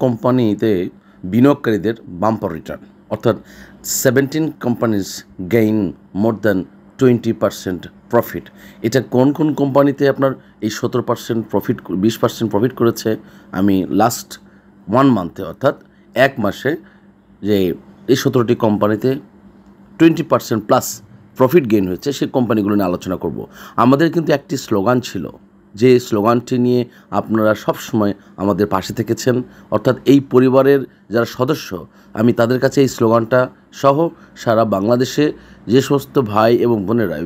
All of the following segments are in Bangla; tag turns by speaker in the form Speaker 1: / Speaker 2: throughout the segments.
Speaker 1: কোম্পানিতে বিনিয়োগকারীদের বাম্পার রিটার্ন, অর্থাৎ 17 companies gain more than 20% profit. এটা কোন কোন কোম্পানিতে আপনার এই 17% প্রফিট, 20% প্রফিট করেছে, আমি লাস্ট 1 মান্থে অর্থাৎ 1 মাসে যে এই 17টি কোম্পানিতে 20% প্লাস প্রফিট গেইন হয়েছে সেই কোম্পানিগুলো নিয়ে আলোচনা করব। আমাদের কিন্তু একটি স্লোগান ছিল, যে স্লোগানটি নিয়ে আপনারা সবসময় আমাদের পাশে থেকেছেন, অর্থাৎ এই পরিবারের যারা সদস্য, আমি তাদের কাছে এই স্লোগানটা সহ সারা বাংলাদেশে যে সমস্ত ভাই এবং বোনেরা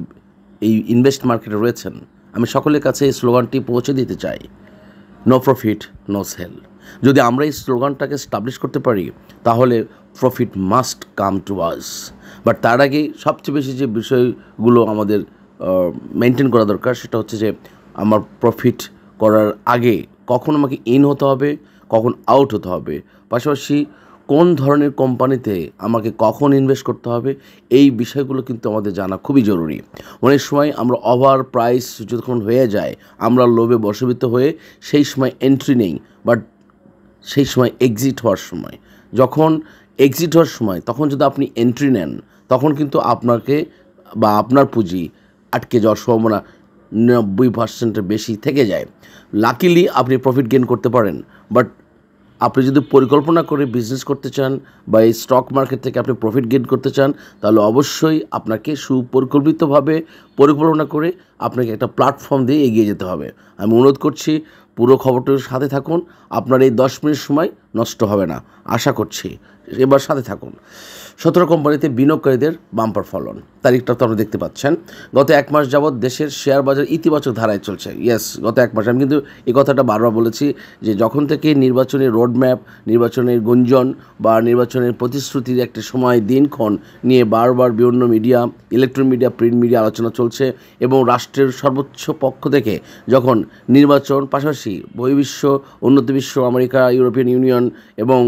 Speaker 1: এই ইনভেস্ট মার্কেটে রয়েছেন, আমি সকলের কাছে এই স্লোগানটি পৌঁছে দিতে চাই, নো প্রফিট নো সেল। যদি আমরা এই স্লোগানটাকে স্টাবলিশ করতে পারি তাহলে profit must come to us. But তার আগে সবচেয়ে বেশি যে বিষয়গুলো আমাদের মেনটেন করা দরকার সেটা হচ্ছে যে আমার প্রফিট করার আগে কখন আমাকে ইন হতে হবে, কখন আউট হতে হবে, পাশাপাশি কোন ধরনের কোম্পানিতে আমাকে কখন ইনভেস্ট করতে হবে, এই বিষয়গুলো কিন্তু আমাদের জানা খুবই জরুরি। অনেক সময় আমরা ওভার প্রাইস যখন হয়ে যায় আমরা লোভে বশীভূত হয়ে সেই সময় এন্ট্রি নেই, বাট সেই সময় এক্সিট হওয়ার সময়, যখন এক্সিট হওয়ার সময় তখন যদি আপনি এন্ট্রি নেন তখন কিন্তু আপনাকে বা আপনার পুঁজি আটকে যাওয়ার সম্ভাবনা 90%-এর বেশি থেকে যায়। লাকিলি আপনি প্রফিট গেইন করতে পারেন, বাট আপনি যদি পরিকল্পনা করে বিজনেস করতে চান বা এই স্টক মার্কেট থেকে আপনি প্রফিট গেইন করতে চান তাহলে অবশ্যই আপনাকে সুপরিকল্পিতভাবে পরিকল্পনা করে আপনাকে একটা প্ল্যাটফর্ম দিয়ে এগিয়ে যেতে হবে। আমি অনুরোধ করছি পুরো খবরটির সাথে থাকুন, আপনার এই 10 মিনিট সময় নষ্ট হবে না আশা করছি। এবার সাথে থাকুন। 17 কোম্পানিতে বিনিয়োগকারীদের বাম্পার ফলন, তারিখটা তো আপনি দেখতে পাচ্ছেন। গত 1 মাস যাবৎ দেশের শেয়ার বাজার ইতিবাচক ধারায় চলছে। ইয়েস, গত 1 মাস। আমি কিন্তু এই কথাটা বারবার বলেছি যে যখন থেকে নির্বাচনী রোডম্যাপ, নির্বাচনের গুঞ্জন বা নির্বাচনের প্রতিশ্রুতির একটা সময় দিনক্ষণ নিয়ে বারবার বিভিন্ন media, electronic media, print media আলোচনা চলছে এবং রাষ্ট্রের সর্বোচ্চ পক্ষ থেকে যখন নির্বাচন, পাশাপাশি বহির্বিশ্ব, উন্নত বিশ্ব, আমেরিকা, ইউরোপিয়ান ইউনিয়ন এবং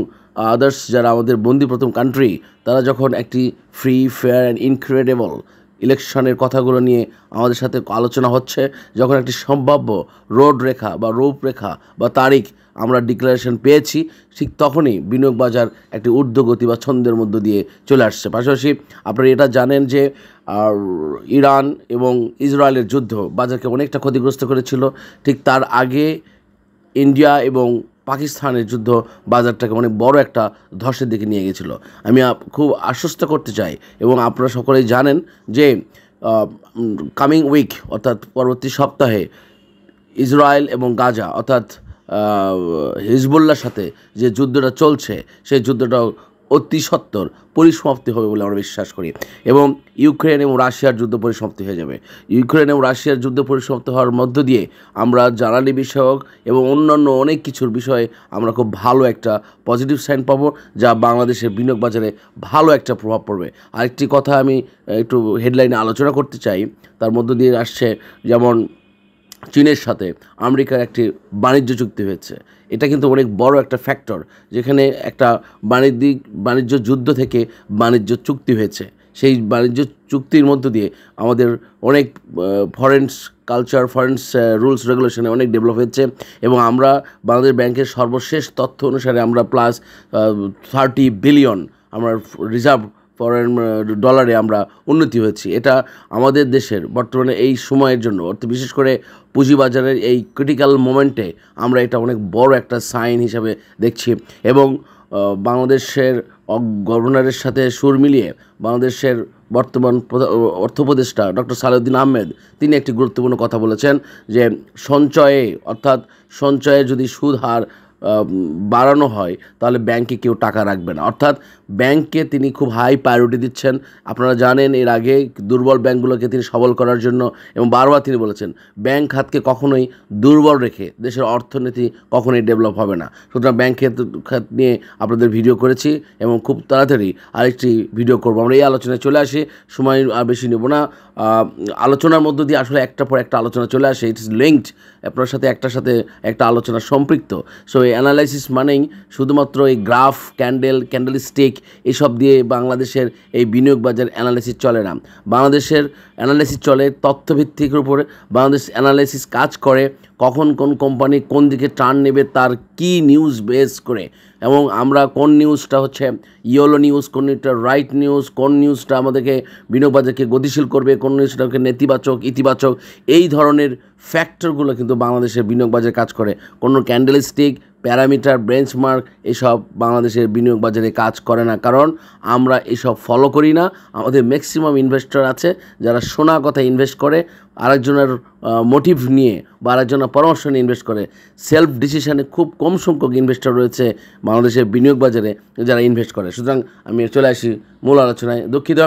Speaker 1: আদার্স যারা আমাদের বন্দি প্রথম কান্ট্রি, তারা যখন একটি ফ্রি, ফেয়ার অ্যান্ড ইনক্রেডিবল ইলেকশনের কথাগুলো নিয়ে আমাদের সাথে আলোচনা হচ্ছে, যখন একটি সম্ভাব্য রূপরেখা বা তারিখ আমরা ডিক্লারেশন পেয়েছি, ঠিক তখনই বিনিয়োগ বাজার একটি ঊর্ধ্বগতি বা ছন্দের মধ্য দিয়ে চলে আসছে। পাশাপাশি আপনারা এটা জানেন যে ইরান এবং ইসরায়েলের যুদ্ধ বাজারকে অনেকটা ক্ষতিগ্রস্ত করেছিল। ঠিক তার আগে ইন্ডিয়া এবং পাকিস্তানের যুদ্ধ বাজারটাকে অনেক বড় একটা ধসের দিকে নিয়ে গেছিলো। আমি খুব আশ্বস্ত করতে চাই এবং আপনারা সকলেই জানেন যে কামিং উইক অর্থাৎ পরবর্তী সপ্তাহে ইসরায়েল এবং গাজা অর্থাৎ হিজবুল্লাহর সাথে যে যুদ্ধটা চলছে সেই যুদ্ধটাও অতি সত্বর পরিসমাপ্তি হবে বলে আমরা বিশ্বাস করি এবং ইউক্রেন এবং রাশিয়ার যুদ্ধ পরিসমাপ্তি হয়ে যাবে। ইউক্রেন এবং রাশিয়ার যুদ্ধ পরিসমাপ্তি হওয়ার মধ্য দিয়ে আমরা জ্বালানি বিষয়ক এবং অন্যান্য অনেক কিছুর বিষয়ে আমরা খুব ভালো একটা পজিটিভ সাইন পাবো, যা বাংলাদেশের বিনিয়োগ বাজারে ভালো একটা প্রভাব পড়বে। আরেকটি কথা আমি একটু হেডলাইনে আলোচনা করতে চাই, তার মধ্য দিয়ে আসছে যেমন চীনের সাথে আমেরিকার একটি বাণিজ্য চুক্তি হয়েছে। এটা কিন্তু অনেক বড় একটা ফ্যাক্টর, যেখানে একটা বাণিজ্য যুদ্ধ থেকে বাণিজ্য চুক্তি হয়েছে। সেই বাণিজ্য চুক্তির মধ্য দিয়ে আমাদের অনেক ফরেন্স কালচার, ফরেন্স রুলস রেগুলেশনে অনেক ডেভেলপ হয়েছে এবং আমরা বাংলাদেশ ব্যাংকের সর্বশেষ তথ্য অনুসারে আমরা প্লাস 30 বিলিয়ন আমরা রিজার্ভ ফরেন ডলারে আমরা উন্নতি হয়েছি। এটা আমাদের দেশের বর্তমানে এই সময়ের জন্য, অর্থাৎ বিশেষ করে পুঁজিবাজারের এই ক্রিটিক্যাল মোমেন্টে আমরা এটা অনেক বড় একটা সাইন হিসাবে দেখছি এবং বাংলাদেশের গভর্নরের সাথে সুর মিলিয়ে বাংলাদেশের বর্তমান অর্থ উপদেষ্টা ডক্টর সালেউদ্দিন আহমেদ তিনি একটি গুরুত্বপূর্ণ কথা বলেছেন যে সঞ্চয়ে যদি সুদ হার বাড়ানো হয় তাহলে ব্যাংকে কেউ টাকা রাখবে না, অর্থাৎ ব্যাংককে তিনি খুব হাই প্রায়োরিটি দিচ্ছেন। আপনারা জানেন এর আগে দুর্বল ব্যাংকগুলোকে তিনি সবল করার জন্য এবং বারবার তিনি বলেছেন ব্যাংক খাতকে কখনোই দুর্বল রেখে দেশের অর্থনীতি কখনোই ডেভেলপ হবে না। সুতরাং ব্যাংক খাত নিয়ে আপনাদের ভিডিও করেছি এবং খুব তাড়াতাড়ি আরেকটি ভিডিও করবো। আমরা এই আলোচনায় চলে আসি, সময় আর বেশি নেব না। আলোচনার মধ্য দিয়ে আসলে একটার পর একটা আলোচনা চলে আসে, ইট ইজ লিঙ্কড, আপনার সাথে একটা আলোচনা সম্পৃক্ত। সো এই অ্যানালাইসিস মানেই শুধুমাত্র এই গ্রাফ, ক্যান্ডেলস্টিক এসব দিয়ে বাংলাদেশের এই বিনিয়োগ বাজার অ্যানালাইসিস চলে না। বাংলাদেশের অ্যানালাইসিস চলে তথ্যভিত্তিকের উপরে। বাংলাদেশ অ্যানালাইসিস কাজ করে কখন কোন কোম্পানি কোন দিকে টার্ন নেবে তার কি নিউজ বেস করে, এবং আমরা কোন নিউজটা হচ্ছে ইয়েলো নিউজ, কোন নিউজটা রাইট নিউজ, কোন নিউজটা আমাদেরকে বিনিয়োগ বাজারকে গতিশীল করবে, কোন নিউজটাকে নেতিবাচক ইতিবাচক, এই ধরনের ফ্যাক্টরগুলো কিন্তু বাংলাদেশের বিনিয়োগ বাজারে কাজ করে। কোনো ক্যান্ডেলস্টিক, প্যারামিটার, বেঞ্চমার্ক এসব বাংলাদেশের বিনিয়োগ বাজারে কাজ করে না, কারণ আমরা এসব ফলো করি না। আমাদের ম্যাক্সিমাম ইনভেস্টর আছে যারা শোনা কথা ইনভেস্ট করে, আরেকজনের মোটিভ নিয়ে বা আরেকজনের পরামর্শ নিয়ে ইনভেস্ট করে। সেলফ ডিসিশনে খুব কম সংখ্যক ইনভেস্টর রয়েছে বাংলাদেশের বিনিয়োগ বাজারে যারা ইনভেস্ট করে। সুতরাং আমি চলে আসি মূল আলোচনায়। দুঃখিত,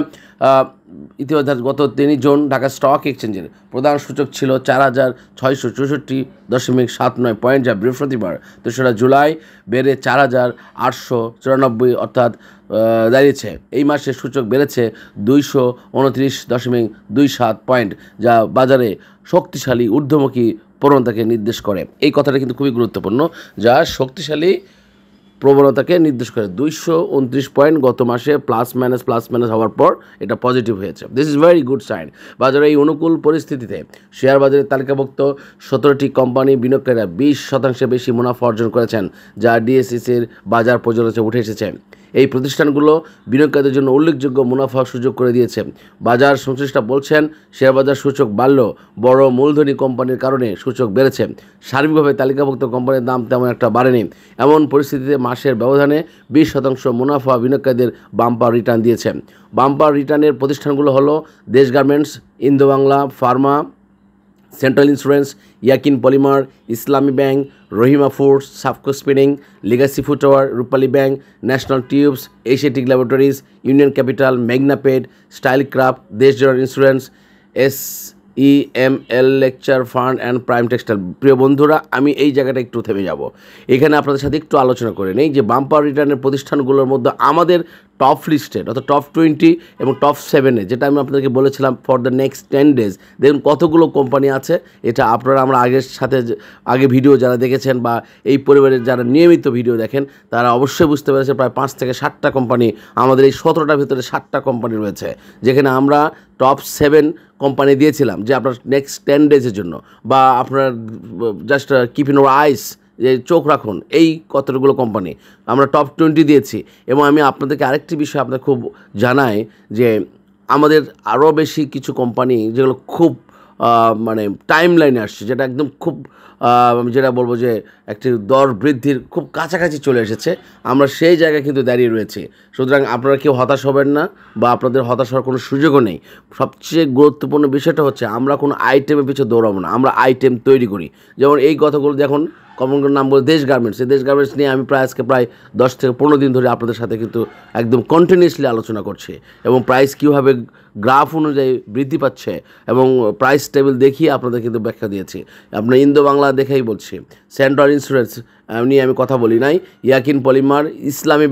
Speaker 1: ইতিমধ্যে গত 3 জুন ঢাকা স্টক এক্সচেঞ্জের প্রধান সূচক ছিল 4,664.79 পয়েন্ট, যা বৃহস্পতিবার 3রা জুলাই বেড়ে 4,894 অর্থাৎ দাঁড়িয়েছে। এই মাসে সূচক বেড়েছে 229.27 পয়েন্ট, যা বাজারে শক্তিশালী ঊর্ধ্বমুখী প্রবণতাকে নির্দেশ করে। এই কথাটা কিন্তু খুবই গুরুত্বপূর্ণ, যা শক্তিশালী প্রবণতাকে নির্দেশ করে। 229 পয়েন্ট গত মাসে প্লাস মাইনাস হওয়ার পর এটা পজিটিভ হয়েছে। This is very good sign. বাজারে এই অনুকূল পরিস্থিতিতে শেয়ার বাজারে তালিকাভুক্ত 17টি কোম্পানি বিনিয়োগকারীরা 20% বেশি মুনাফা অর্জন করেছেন, যা ডিএসইসির বাজার পর্যালোচনায় উঠে এসেছে। এই প্রতিষ্ঠানগুলো বিনিয়োগকারীদের জন্য উল্লেখযোগ্য মুনাফা সুযোগ করে দিয়েছে। বাজার সংশ্লিষ্টরা বলছেন, শেয়ার বাজার সূচক বাড়লেও বড় মূলধনী কোম্পানির কারণে সূচক বেড়েছে। সার্বিকভাবে তালিকাভুক্ত কোম্পানির দাম তেমন একটা বাড়েনি। এমন পরিস্থিতিতে মাসের ব্যবধানে 20% মুনাফা বিনিয়োগকারীদের বাম্পার রিটার্ন দিয়েছে। বাম্পার রিটার্নের প্রতিষ্ঠানগুলো হলো Desh garments, Indo Bangla pharma, central insurance, Yeakin polymer, Islami bank, Rahima foods, Safko spinning, legacy footwear, Rupali bank, national tubes, Asiatic laboratories, union capital, ম্যাগনাপেড, style craft, Desh general insurance, SEML lecture fund and prime textile. প্রিয় বন্ধুরা, আমি এই জায়গাটা একটু থেমে যাব। এখানে আপনাদের সাথে একটু আলোচনা করে নেই যে বাম্পার রিটার্নের প্রতিষ্ঠানগুলোর মধ্যে আমাদের টপ লিস্টেড অর্থাৎ টপ 20 এবং টপ 7-এ, যেটা আমি আপনাদেরকে বলেছিলাম ফর দ্য নেক্সট 10 days, দেখুন কতগুলো কোম্পানি আছে। এটা আপনারা আমরা আগে ভিডিও যারা দেখেছেন বা এই পরিবারের যারা নিয়মিত ভিডিও দেখেন তারা অবশ্যই বুঝতে পেরেছে প্রায় 5 থেকে 7টা কোম্পানি, আমাদের এই 17টার ভিতরে 7টা কোম্পানি রয়েছে, যেখানে আমরা টপ 7 কোম্পানি দিয়েছিলাম যে আপনার নেক্সট 10 days-এর জন্য, বা আপনার just keep in your eyes, যে চোখ রাখুন এই কতগুলো কোম্পানি আমরা টপ 20 দিয়েছি। এবং আমি আপনাদেরকে আরেকটি বিষয় আপনাদের খুব জানাই যে আমাদের আরও বেশি কিছু কোম্পানি যেগুলো খুব মানে টাইম লাইনে আসছে, যেটা একদম খুব আমি যেটা বলবো যে একটি দর বৃদ্ধির খুব কাছাকাছি চলে এসেছে, আমরা সেই জায়গায় কিন্তু দাঁড়িয়ে রয়েছি। সুতরাং আপনারা কেউ হতাশ হবেন না বা আপনাদের হতাশ হওয়ার কোনো সুযোগও নেই। সবচেয়ে গুরুত্বপূর্ণ বিষয়টা হচ্ছে আমরা কোনো আইটেমের পিছু দৌড়াবো না, আমরা আইটেম তৈরি করি। যেমন এই কথাগুলো দেখুন, কোম্পানির নাম বলে দেশ গার্মেন্টস। এই দেশ গার্মেন্টস নিয়ে আমি আজকে প্রায় 10 থেকে 15 দিন ধরে আপনাদের সাথে কিন্তু একদম কন্টিনিউয়াসলি আলোচনা করছি, এবং প্রাইস কীভাবে গ্রাফ অনুযায়ী বৃদ্ধি পাচ্ছে এবং প্রাইস টেবিল দেখিয়ে আপনাদের কিন্তু ব্যাখ্যা দিয়েছি। আপনার ইন্দো বাংলা দেখেই বলছি, সেন্ট্রাল ইন্স্যুরেন্স নিয়ে আমি কথা বলি নাই, ইয়াকিন পলিমার, ইসলামী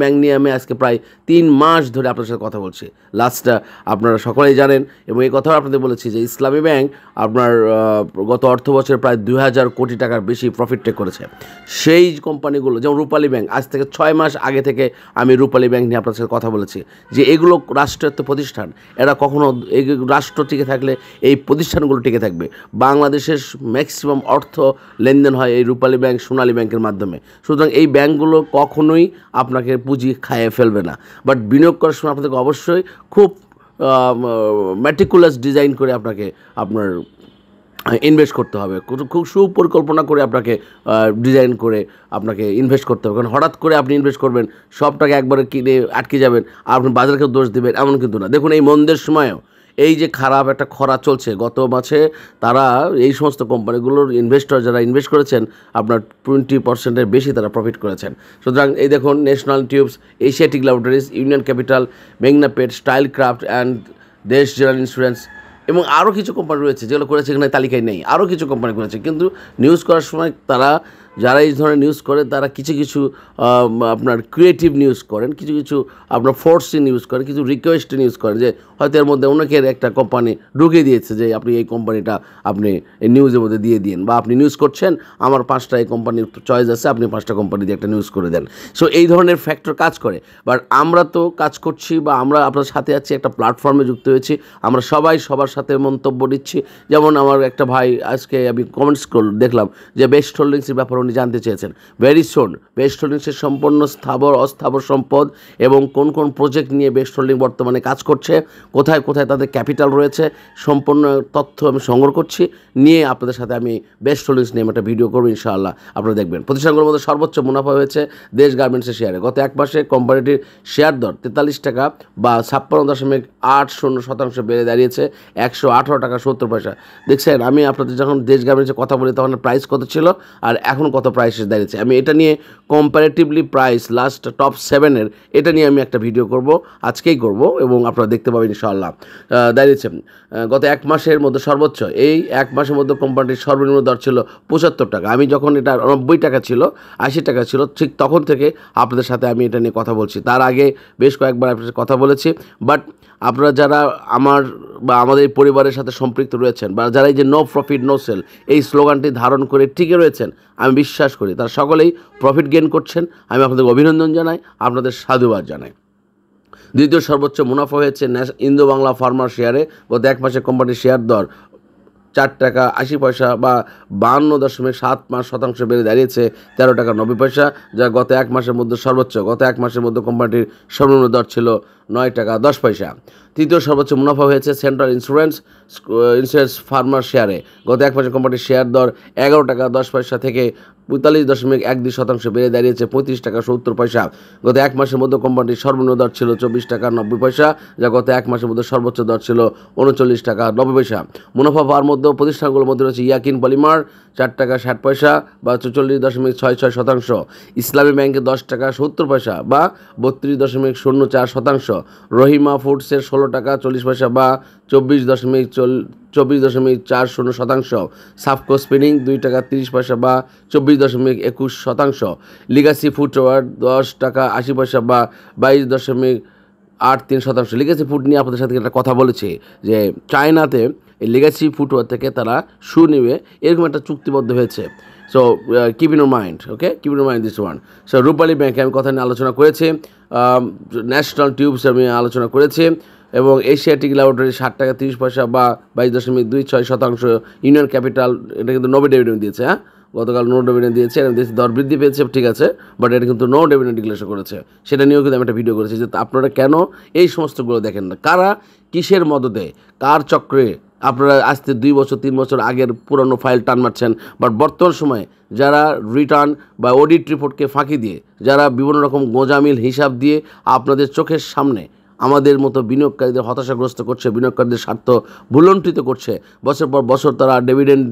Speaker 1: ব্যাংক নিয়ে আমি আজকে প্রায় 3 মাস ধরে আপনার সাথে কথা বলছি। লাস্টটা আপনারা সকলেই জানেন, এবং এই কথাও আপনাদের বলেছি যে ইসলামী ব্যাংক আপনার গত অর্থ বছরে প্রায় 2000 কোটি টাকার বেশি প্রফিট টেক করেছে। সেই কোম্পানিগুলো যেমন রূপালী ব্যাংক, আজ থেকে 6 মাস আগে থেকে আমি রূপালী ব্যাংক নিয়ে আপনার সাথে কথা বলেছি যে এগুলো রাষ্ট্রায়ত্ত প্রতিষ্ঠান, এরা কখনো এই রাষ্ট্র টিকে থাকলে এই প্রতিষ্ঠানগুলো টিকে থাকবে। বাংলাদেশের ম্যাক্সিমাম অর্থ লেনদেন হয় এই রূপালী ব্যাংক, সোনালী ব্যাংকের মাধ্যমে। সুতরাং এই ব্যাংকগুলো কখনোই আপনাকে পুঁজি খাইয়ে ফেলবে না, বাট বিনিয়োগ করার সময় আপনাদেরকে অবশ্যই খুব ম্যাটিকুলাস ডিজাইন করে আপনার ইনভেস্ট করতে হবে, খুব সুপরিকল্পনা করে আপনাকে ডিজাইন করে আপনাকে ইনভেস্ট করতে হবে। কারণ হঠাৎ করে আপনি ইনভেস্ট করবেন, সব টাকা একবারে কিনে আটকে যাবেন আর আপনি বাজারকে দোষ দেবেন, এমন কিন্তু না। দেখুন এই মন্দের সময়ও এই যে খারাপ একটা খরা চলছে, গত মাসে তারা এই সমস্ত কোম্পানিগুলোর ইনভেস্টর যারা ইনভেস্ট করেছেন আপনার 20%-এর বেশি তারা প্রফিট করেছেন। সুতরাং এই দেখুন national tubes, Asiatic laboratories, union capital, ম্যাগনাপেড, style craft and Desh general insurance, এবং আরও কিছু কোম্পানি রয়েছে যেগুলো করেছে, এখানে তালিকায় নেই, আরও কিছু কোম্পানি করেছে, কিন্তু নিউজ করার সময় তারা যারা এই ধরনের নিউজ করে তারা কিছু কিছু আপনার ক্রিয়েটিভ নিউজ করেন, কিছু কিছু আপনার ফোর্সি নিউজ করেন, কিছু রিকোয়েস্ট নিউজ করেন যে হয়তো এর মধ্যে অনেকের একটা কোম্পানি ঢুকিয়ে দিয়েছে যে আপনি এই কোম্পানিটা আপনি এই নিউজের মধ্যে দিয়ে দিন, বা আপনি নিউজ করছেন আমার 5টা এই কোম্পানির চয়েস আছে, আপনি 5টা কোম্পানি দিয়ে একটা নিউজ করে দেন। সো এই ধরনের ফ্যাক্টর কাজ করে। বাট আমরা তো কাজ করছি বা আমরা আপনার সাথে আছি, একটা প্ল্যাটফর্মে যুক্ত হয়েছি, আমরা সবাই সবার সাথে মন্তব্য দিচ্ছি। যেমন আমার একটা ভাই আজকে আমি কমেন্টস দেখলাম যে বেস্ট হোল্ডিংসের ব্যাপারে উনি জানতে চেয়েছেন। ভেরি সুন বেস্ট হোল্ডিংসের সম্পূর্ণ স্থাবর অস্থাবর সম্পদ এবং কোন কোন প্রজেক্ট নিয়ে বেস্ট হোল্ডিং বর্তমানে কাজ করছে, কোথায় কোথায় তাদের ক্যাপিটাল রয়েছে, সম্পূর্ণ তথ্য আমি সংগ্রহ করছি, নিয়ে আপনাদের সাথে আমি বেস্ট হোল্ডিংস নিয়ে একটা ভিডিও করবো ইনশাআল্লাহ, আপনারা দেখবেন। প্রতিষ্ঠানগুলোর মধ্যে সর্বোচ্চ মুনাফা হয়েছে দেশ গার্মেন্টসের শেয়ারে। গত এক মাসে কোম্পানিটির শেয়ার দর 43 টাকা বা 56.80% বেড়ে দাঁড়িয়েছে 118 টাকা 70 পয়সা। দেখছেন, আমি আপনাদের যখন দেশ গার্মেন্টসের কথা বলি তখন প্রাইস কত ছিল আর এখন কত প্রাইসে দাঁড়িয়েছে, আমি এটা নিয়ে কম্পারেটিভলি প্রাইস লাস্ট টপ 7-এর এটা নিয়ে আমি একটা ভিডিও করব, আজকেই করব, এবং আপনারা দেখতে পাবেন ইনশাআল্লাহ। দাঁড়িয়েছে গত এক মাসের মধ্যে সর্বোচ্চ, এই এক মাসের মধ্যে কোম্পানিটির সর্বনিম্ন দর ছিল 75 টাকা। আমি যখন এটা 90 টাকা ছিল, 80 টাকা ছিল, ঠিক তখন থেকে আপনাদের সাথে আমি এটা নিয়ে কথা বলছি। তার আগে বেশ কয়েকবার আপনাদের কথা বলেছি। বাট আপনারা যারা আমার বা আমাদের পরিবারের সাথে সম্পৃক্ত রয়েছেন, বা যারা এই যে নো প্রফিট নো সেল এই স্লোগানটি ধারণ করে টিকে রয়েছেন, আমি বিশ্বাস করি তারা সকলেই প্রফিট গেইন করছেন। আমি আপনাদের অভিনন্দন জানাই, আপনাদের সাধুবাদ জানাই। দ্বিতীয় সর্বোচ্চ মুনাফা হয়েছে ইন্দো বাংলা ফার্মার শেয়ারে। গত এক মাসে কোম্পানির শেয়ার দর 4 টাকা 80 পয়সা বা 52.75% বেড়ে দাঁড়িয়েছে 13 টাকা 90 পয়সা, যা গত এক মাসের মধ্যে সর্বোচ্চ। গত এক মাসের মধ্যে কোম্পানিটির সর্বনিম্ন দর ছিল 9 টাকা 10 পয়সা। তৃতীয় সর্বোচ্চ মুনাফা হয়েছে সেন্ট্রাল ইন্স্যুরেন্স ফার্মার শেয়ারে। গত এক মাসে কোম্পানির শেয়ার দর 11 টাকা 10 পয়সা থেকে 45.12% বেড়ে দাঁড়িয়েছে 35 টাকা 70 পয়সা। গত এক মাসের মধ্যে কোম্পানিটির সর্বনিম্ন দর ছিল 24 টাকা 90 পয়সা, যা গত এক মাসের মধ্যে সর্বোচ্চ দর ছিল 39 টাকা 90 পয়সা। মুনাফা পাওয়ার মধ্যে প্রতিষ্ঠানগুলোর মধ্যে রয়েছে ইয়াকিন পলিমার 4 টাকা 60 পয়সা বা 44.66%, ইসলামী ব্যাংকে 10 টাকা 70 পয়সা বা 32.04%, রহিমা ফুডসের 16 টাকা 40 পয়সা বা 24.40%, সাফকো স্পিনিং 2 টাকা 30 পয়সা বা 24.21%, লিগাসি ফুটওয়ার 10 টাকা 80 পয়সা বা 22.83%। লিগাসি ফুড নিয়ে আপনাদের সাথে একটা কথা বলেছি যে চায়নাতে এই লিগাসি ফুটওয়ার থেকে তারা শু নেবে, এরকম একটা চুক্তিবদ্ধ হয়েছে। So keep in your mind, okay, keep in your mind this one. So Rupali ব্যাংকে আমি কথা নিয়ে আলোচনা করেছি, ন্যাশনাল টিউবস আমি আলোচনা করেছি, এবং এশিয়াটিক ল্যাবরেটরি 60 টাকা 30 পয়সা বা 22.26%, ইউনিয়ন ক্যাপিটাল এটা কিন্তু নো ডিভিডেন্ড দিয়েছে, হ্যাঁ গতকাল নো ডিভিডেন্ড দিয়েছে, এবং দর বৃদ্ধি পেয়েছে ঠিক আছে, বাট এটা কিন্তু নো ডিভিডেন্ড ডিক্লেয়ার করেছে। সেটা নিয়েও কিন্তু আমি একটা ভিডিও করেছি যে আপনারা কেন এই সমস্তগুলো দেখেন না, কারা কিসের মদদে কার চক্রে আপনারা আজকে 2 বছর 3 বছর আগের পুরনো ফাইল টান মারছেন। বাট বর্তমান সময়ে যারা রিটার্ন বা অডিট রিপোর্টকে ফাঁকি দিয়ে, যারা বিভিন্ন রকম গোঁজামিল হিসাব দিয়ে আপনাদের চোখের সামনে আমাদের মতো বিনিয়োগকারীদের হতাশাগ্রস্ত করছে, বিনিয়োগকারীদের স্বার্থ ভুলণ্ঠিত করছে, বছর পর বছর তারা ডিভিডেন্ড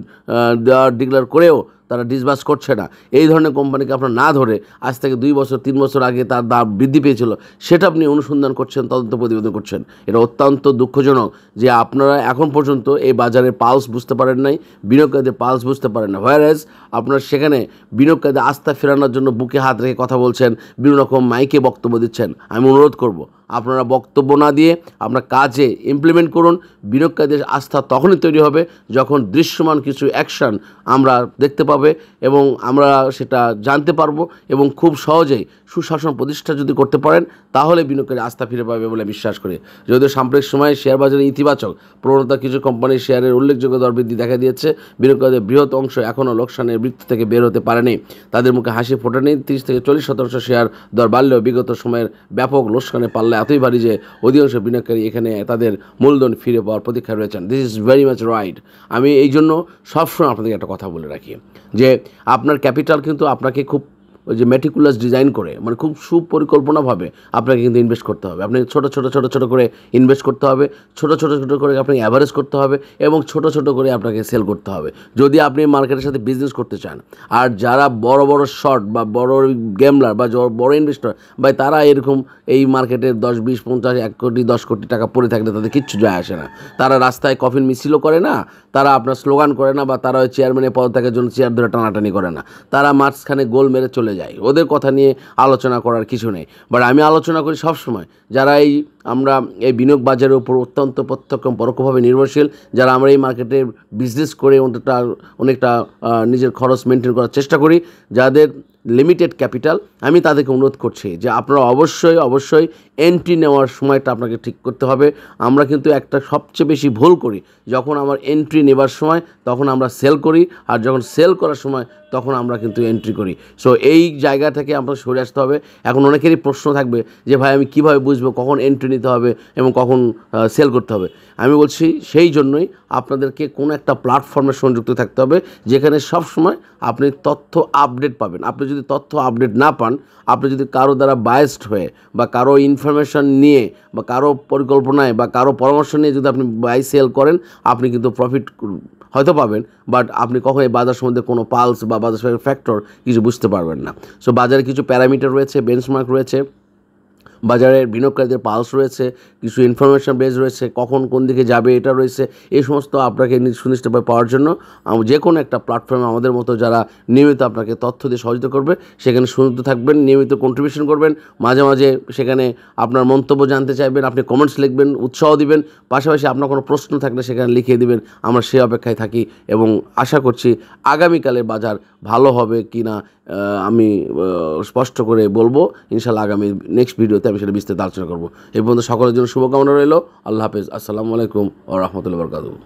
Speaker 1: দেওয়ার ডিক্লেয়ার করেও তারা ডিসবার্স করছে না, এই ধরনের কোম্পানিকে আপনারা না ধরে আজ থেকে 2 বছর 3 বছর আগে তার দাম বৃদ্ধি পেয়েছিল সেটা আপনি অনুসন্ধান করছেন, তদন্ত প্রতিবেদন করছেন। এটা অত্যন্ত দুঃখজনক যে আপনারা এখন পর্যন্ত এই বাজারের পালস বুঝতে পারেন নাই, বিনিয়োগকারীদের পালস বুঝতে পারেন না। হোয়ারএজ আপনারা সেখানে বিনিয়োগকারীদের আস্থা ফেরানোর জন্য বুকে হাত রেখে কথা বলছেন, বিভিন্ন রকম মাইকে বক্তব্য দিচ্ছেন। আমি অনুরোধ করব আপনারা বক্তব্য না দিয়ে আপনার কাজে ইমপ্লিমেন্ট করুন। বিনিয়োগকারীদের আস্থা তখনই তৈরি হবে যখন দৃশ্যমান কিছু অ্যাকশন আমরা দেখতে পাবে এবং আমরা সেটা জানতে পারবো, এবং খুব সহজেই সুশাসন প্রতিষ্ঠা যদি করতে পারেন তাহলে বিনিয়োগকারী আস্থা ফিরে পাবে বলে বিশ্বাস করি। যদিও সাম্প্রতিক সময়ে শেয়ার বাজারে ইতিবাচক প্রবণতা, কিছু কোম্পানির শেয়ারের উল্লেখযোগ্য দর বৃদ্ধি দেখা দিয়েছে, বিনিয়োগকারীদের বৃহৎ অংশ এখনও লোকসানের বৃত্ত থেকে বের হতে পারেনি, তাদের মুখে হাসি ফোটেনি। 30 থেকে 40% শেয়ার দর বাড়লেও বিগত সময়ের ব্যাপক লোকসানে পাল্লা এতই ভারী যে অধিকাংশ বিনিয়োগকারী এখানে তাদের মূলধন ফিরে পাওয়ার প্রতীক্ষায় রয়েছেন। This is very much right. আমি এই জন্য সবসময় আপনাদেরকে একটা কথা বলে রাখি যে আপনার ক্যাপিটাল কিন্তু আপনাকে খুব ওই যে মেটিকুলাস ডিজাইন করে, মানে খুব সুপরিকল্পনাভাবে আপনাকে কিন্তু ইনভেস্ট করতে হবে। আপনি ছোটো ছোটো করে ইনভেস্ট করতে হবে, ছোটো করে আপনাকে অ্যাভারেজ করতে হবে, এবং ছোটো করে আপনাকে সেল করতে হবে যদি আপনি মার্কেটের সাথে বিজনেস করতে চান। আর যারা বড় শর্ট বা বড় গেমলার বা বড় ইনভেস্টর বা তারা এরকম এই মার্কেটের 10, 20, 50, 1 কোটি 10 কোটি টাকা পড়ে থাকলে তাদের কিচ্ছু যায় আসে না। তারা রাস্তায় কফিন মিছিলও করে না, তারা আপনার স্লোগান করে না বা তারা ওই চেয়ারম্যানের পদত্যাগের জন্য চেয়ার ধরে টানাটানি করে না, তারা মাঝখানে গোল মেরে চলে যায়। ওদের কথা নিয়ে আলোচনা করার কিছু নেই। বাট আমি আলোচনা করি সবসময় যারা আমরা এই বিনিয়োগ বাজারের উপর অত্যন্ত প্রত্যক্ষ পরোক্ষভাবে নির্ভরশীল, যারা আমরা এই মার্কেটে বিজনেস করে অনেকটা নিজের খরচ মেনটেন করার চেষ্টা করি, যাদের লিমিটেড ক্যাপিটাল, আমি তাদেরকে অনুরোধ করছি যে আপনারা অবশ্যই এন্ট্রি নেওয়ার সময়টা আপনাকে ঠিক করতে হবে। আমরা কিন্তু একটা সবচেয়ে বেশি ভুল করি, যখন আমার এন্ট্রি নেবার সময় তখন আমরা সেল করি, আর যখন সেল করার সময় তখন আমরা কিন্তু এন্ট্রি করি। সো এই জায়গা থেকে আমরা সরে আসতে হবে। এখন অনেকেরই প্রশ্ন থাকবে যে ভাই আমি কীভাবে বুঝবো কখন এন্ট্রি নিতে হবে এবং কখন সেল করতে হবে। আমি বলছি সেই জন্যই আপনাদেরকে কোনো একটা প্ল্যাটফর্মে সংযুক্ত থাকতে হবে, যেখানে সব সময় আপনি তথ্য আপডেট পাবেন। আপনি যদি তথ্য আপডেট না পান, আপনি যদি কারো দ্বারা বায়াসড হয়ে বা কারো ইনফরমেশন নিয়ে বা কারো পরিকল্পনায় বা কারো পরামর্শ নিয়ে যদি আপনি বাই সেল করেন, আপনি কিন্তু প্রফিট হয়তো পাবেন, বাট আপনি কখনো এই বাজার সম্বন্ধে কোনো পালস বা বাজার ফ্যাক্টর কিছু বুঝতে পারবেন না। সো বাজারে কিছু প্যারামিটার রয়েছে, বেঞ্চমার্ক রয়েছে, বাজারের বিনিয়োগকারীদের পালস রয়েছে, কিছু ইনফরমেশন বেস রয়েছে, কখন কোন দিকে যাবে এটা রয়েছে। এই সমস্ত আপনাকে সুনিশ্চিতভাবে পাওয়ার জন্য যে কোনো একটা প্ল্যাটফর্মে আমাদের মতো যারা নিয়মিত আপনাকে তথ্য দিয়ে সহযোগিতা করবে সেখানে শুনতে থাকবেন, নিয়মিত কন্ট্রিবিউশন করবেন, মাঝে মাঝে সেখানে আপনার মন্তব্য জানতে চাইবেন, আপনি কমেন্টস লিখবেন, উৎসাহ দিবেন, পাশাপাশি আপনার কোনো প্রশ্ন থাকলে সেখানে লিখিয়ে দিবেন। আমরা সেই অপেক্ষায় থাকি এবং আশা করছি আগামীকালের বাজার ভালো হবে কি না আমি স্পষ্ট করে বলবো ইনশাল্লাহ। আগামী নেক্সট ভিডিওতে আমি সেটা বিস্তারিত আলোচনা করবো। এই পর্যন্ত সকলের জন্য শুভকামনা রইল। আল্লাহ হাফেজ। আসসালামু আলাইকুম ওয়া রাহমাতুল্লাহি ওয়া বারাকাতুহু।